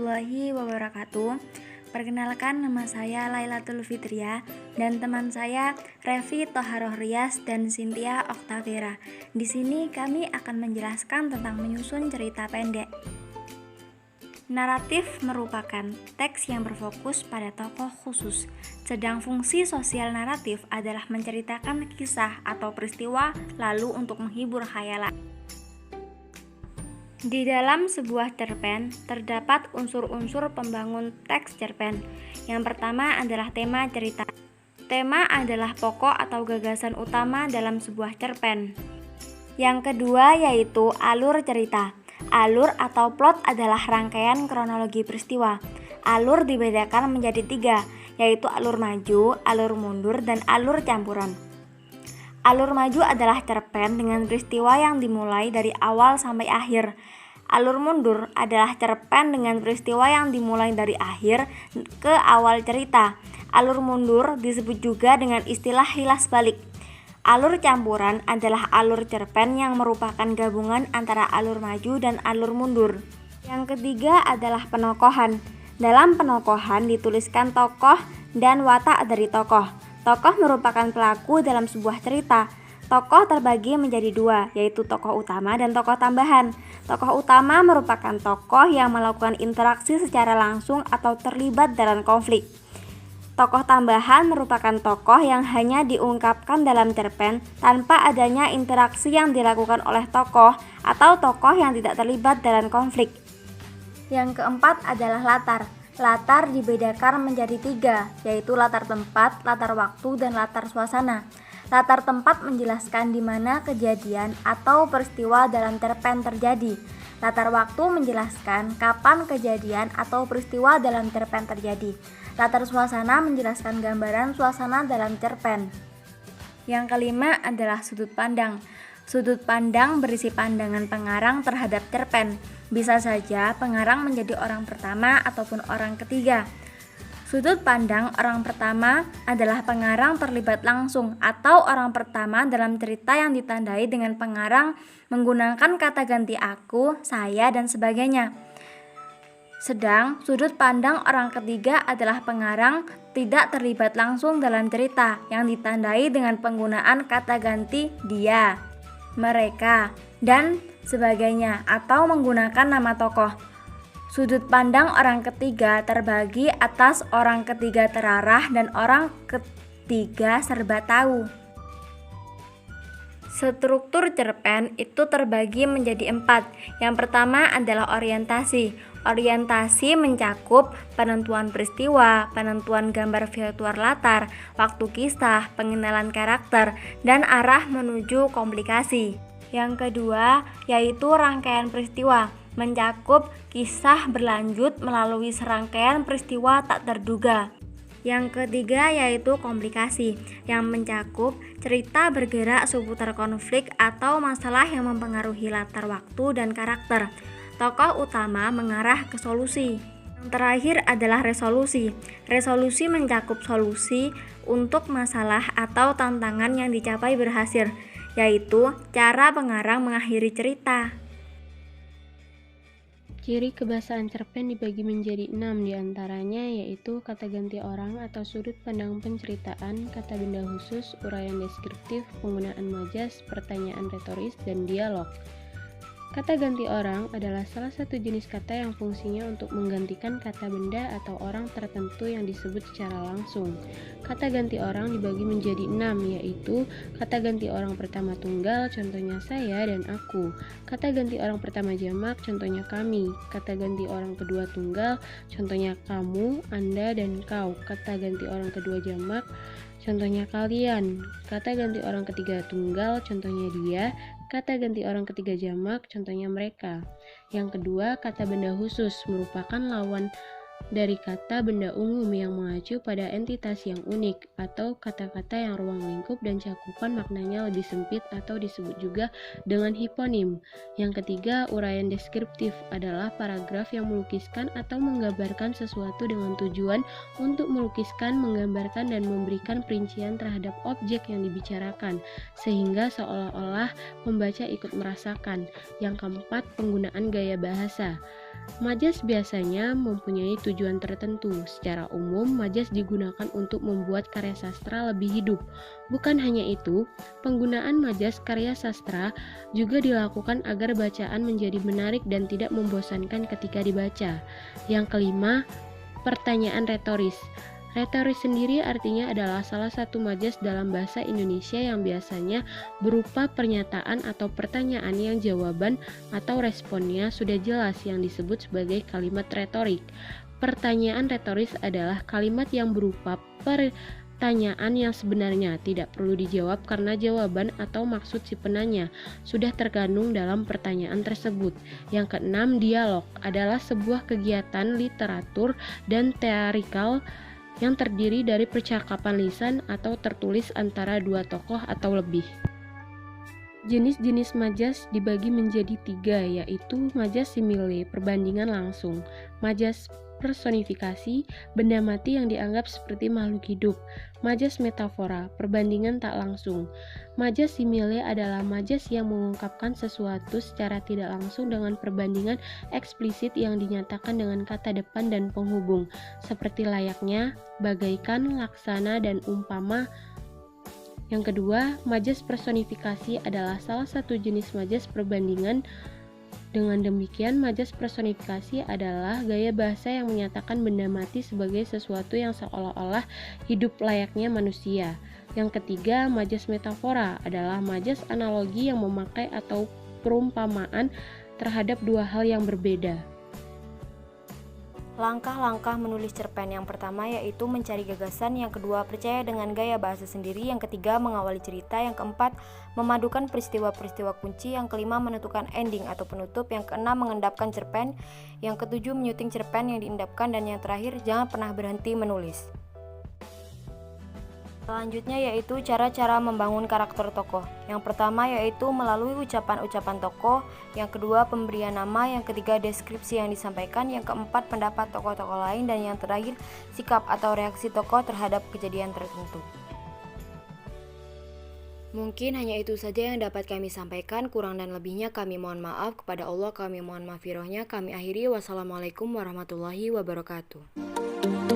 warahmatullahi wabarakatuh. Perkenalkan, nama saya Lailatul Fitria dan teman saya Revi Toharoh Rias dan Cynthia Oktavera. Di sini kami akan menjelaskan tentang menyusun cerita pendek. Naratif merupakan teks yang berfokus pada tokoh khusus, sedang fungsi sosial naratif adalah menceritakan kisah atau peristiwa lalu untuk menghibur khayalan. Di dalam sebuah cerpen, terdapat unsur-unsur pembangun teks cerpen. Yang pertama adalah tema cerita. Tema adalah pokok atau gagasan utama dalam sebuah cerpen. Yang kedua yaitu alur cerita. Alur atau plot adalah rangkaian kronologi peristiwa. Alur dibedakan menjadi 3, yaitu alur maju, alur mundur, dan alur campuran. Alur maju adalah cerpen dengan peristiwa yang dimulai dari awal sampai akhir. Alur mundur adalah cerpen dengan peristiwa yang dimulai dari akhir ke awal cerita. Alur mundur disebut juga dengan istilah kilas balik. Alur campuran adalah alur cerpen yang merupakan gabungan antara alur maju dan alur mundur. Yang ketiga adalah penokohan. Dalam penokohan dituliskan tokoh dan watak dari tokoh. Tokoh merupakan pelaku dalam sebuah cerita. Tokoh terbagi menjadi 2, yaitu tokoh utama dan tokoh tambahan. Tokoh utama merupakan tokoh yang melakukan interaksi secara langsung atau terlibat dalam konflik. Tokoh tambahan merupakan tokoh yang hanya diungkapkan dalam cerpen tanpa adanya interaksi yang dilakukan oleh tokoh atau tokoh yang tidak terlibat dalam konflik. Yang keempat adalah latar. Latar dibedakan menjadi 3, yaitu latar tempat, latar waktu, dan latar suasana. Latar tempat menjelaskan di mana kejadian atau peristiwa dalam cerpen terjadi. Latar waktu menjelaskan kapan kejadian atau peristiwa dalam cerpen terjadi. Latar suasana menjelaskan gambaran suasana dalam cerpen. Yang kelima adalah sudut pandang. Sudut pandang berisi pandangan pengarang terhadap cerpen. Bisa saja pengarang menjadi orang pertama ataupun orang ketiga. Sudut pandang orang pertama adalah pengarang terlibat langsung atau orang pertama dalam cerita yang ditandai dengan pengarang menggunakan kata ganti aku, saya, dan sebagainya. Sedang sudut pandang orang ketiga adalah pengarang tidak terlibat langsung dalam cerita yang ditandai dengan penggunaan kata ganti dia, mereka, dan sebagainya atau menggunakan nama tokoh. Sudut pandang orang ketiga terbagi atas orang ketiga terarah dan orang ketiga serba tahu. Struktur cerpen itu terbagi menjadi 4. Yang pertama adalah orientasi. Orientasi mencakup penentuan peristiwa, penentuan gambar virtual latar, waktu kisah, pengenalan karakter, dan arah menuju komplikasi. Yang kedua yaitu rangkaian peristiwa, mencakup kisah berlanjut melalui serangkaian peristiwa tak terduga. Yang ketiga yaitu komplikasi, yang mencakup cerita bergerak seputar konflik atau masalah yang mempengaruhi latar waktu dan karakter. Tokoh utama mengarah ke solusi. Yang terakhir adalah resolusi. Resolusi mencakup solusi untuk masalah atau tantangan yang dicapai berhasil, yaitu cara pengarang mengakhiri cerita. Ciri kebahasaan cerpen dibagi menjadi 6 diantaranya yaitu kata ganti orang atau sudut pandang penceritaan, kata benda khusus, uraian deskriptif, penggunaan majas, pertanyaan retoris, dan dialog. Kata ganti orang adalah salah satu jenis kata yang fungsinya untuk menggantikan kata benda atau orang tertentu yang disebut secara langsung. Kata ganti orang dibagi menjadi 6, yaitu kata ganti orang pertama tunggal, contohnya saya dan aku. Kata ganti orang pertama jamak, contohnya kami. Kata ganti orang kedua tunggal, contohnya kamu, anda, dan kau. Kata ganti orang kedua jamak, contohnya kalian. Kata ganti orang ketiga tunggal, contohnya dia. Kata ganti orang ketiga jamak, contohnya mereka. Yang kedua, kata benda khusus merupakan lawan dari kata benda umum yang mengacu pada entitas yang unik atau kata-kata yang ruang lingkup dan cakupan maknanya lebih sempit atau disebut juga dengan hiponim. Yang ketiga, uraian deskriptif adalah paragraf yang melukiskan atau menggambarkan sesuatu dengan tujuan untuk melukiskan, menggambarkan, dan memberikan perincian terhadap objek yang dibicarakan sehingga seolah-olah pembaca ikut merasakan. Yang keempat, penggunaan gaya bahasa. Majas biasanya mempunyai tujuan tertentu. Secara umum, majas digunakan untuk membuat karya sastra lebih hidup. Bukan hanya itu, penggunaan majas karya sastra juga dilakukan agar bacaan menjadi menarik dan tidak membosankan ketika dibaca. Yang kelima, pertanyaan retoris. Retoris sendiri artinya adalah salah satu majas dalam bahasa Indonesia yang biasanya berupa pernyataan atau pertanyaan yang jawaban atau responnya sudah jelas yang disebut sebagai kalimat retorik. Pertanyaan retoris adalah kalimat yang berupa pertanyaan yang sebenarnya tidak perlu dijawab karena jawaban atau maksud si penanya sudah terkandung dalam pertanyaan tersebut. Yang keenam, dialog adalah sebuah kegiatan literatur dan teatrikal yang terdiri dari percakapan lisan atau tertulis antara dua tokoh atau lebih. Jenis-jenis majas dibagi menjadi 3, yaitu majas simile, perbandingan langsung, majas personifikasi, benda mati yang dianggap seperti makhluk hidup, majas metafora, perbandingan tak langsung. Majas simile adalah majas yang mengungkapkan sesuatu secara tidak langsung dengan perbandingan eksplisit yang dinyatakan dengan kata depan dan penghubung, seperti layaknya, bagaikan, laksana, dan umpama. Yang kedua, majas personifikasi adalah salah satu jenis majas perbandingan. Dengan demikian, majas personifikasi adalah gaya bahasa yang menyatakan benda mati sebagai sesuatu yang seolah-olah hidup layaknya manusia. Yang ketiga, majas metafora adalah majas analogi yang memakai atau perumpamaan terhadap dua hal yang berbeda. Langkah-langkah menulis cerpen. Yang pertama yaitu mencari gagasan, yang kedua percaya dengan gaya bahasa sendiri, yang ketiga mengawali cerita, yang keempat memadukan peristiwa-peristiwa kunci, yang kelima menentukan ending atau penutup, yang keenam mengendapkan cerpen, yang ketujuh menyuting cerpen yang diendapkan, dan yang terakhir jangan pernah berhenti menulis. Selanjutnya yaitu cara-cara membangun karakter tokoh. Yang pertama yaitu melalui ucapan-ucapan tokoh, yang kedua pemberian nama, yang ketiga deskripsi yang disampaikan, yang keempat pendapat tokoh-tokoh lain, dan yang terakhir sikap atau reaksi tokoh terhadap kejadian tertentu. Mungkin hanya itu saja yang dapat kami sampaikan, kurang dan lebihnya kami mohon maaf. Kepada Allah kami mohon maghfirahnya. Kami akhiri, wassalamualaikum warahmatullahi wabarakatuh.